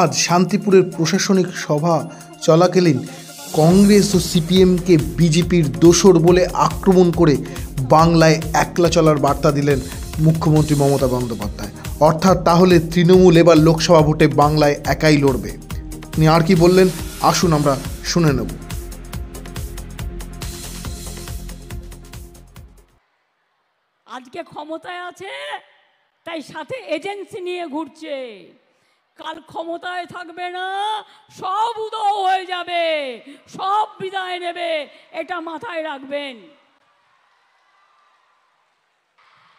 আজ শান্তিপুরের প্রশাসনিক সভা চলাকালীন কংগ্রেস ও সিপিএমকে বিজেপির দোসর বলে আক্রমণ করে বাংলায় একলা চলার বার্তা দিলেন মুখ্যমন্ত্রী মমতা বন্দ্যোপাধ্যায়। অর্থাৎ তাহলে তৃণমূল এবার লোকসভা ভোটে বাংলায় একাই লড়বে। তিনি আর কি বললেন আসুন আমরা শুনে নেব। আজকে ক্ষমতায় আছে তাই সাথে এজেন্সি নিয়ে ঘুরছে, কাল ক্ষমতায় থাকবে না, সব উদয় হয়ে যাবে, সব বিদায় নেবে, এটা মাথায় রাখবেন।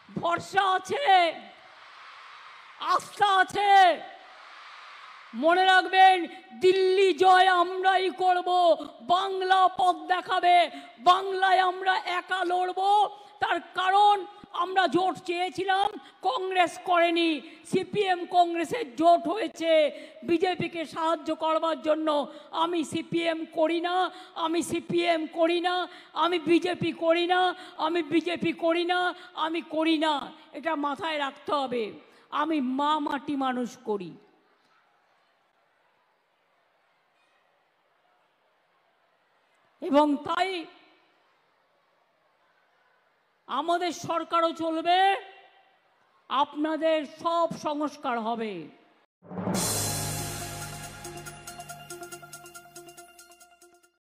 ভরসা আছে, আস্থা আছে, মনে রাখবেন দিল্লি জয় আমরাই করব, বাংলা পথ দেখাবে, বাংলায় আমরা একা লড়ব। তার কারণ আমরা জোট চেয়েছিলাম, কংগ্রেস করেনি, সিপিএম কংগ্রেসের জোট হয়েছে বিজেপিকে সাহায্য করবার জন্য। আমি সিপিএম করি না, আমি সিপিএম করি না, আমি বিজেপি করি না, আমি বিজেপি করি না, আমি করি না, এটা মাথায় রাখতে হবে। আমি মা মাটি মানুষ করি। এবং তাই আমাদের সরকারও চলবে, আপনাদের সব সংস্কার হবে।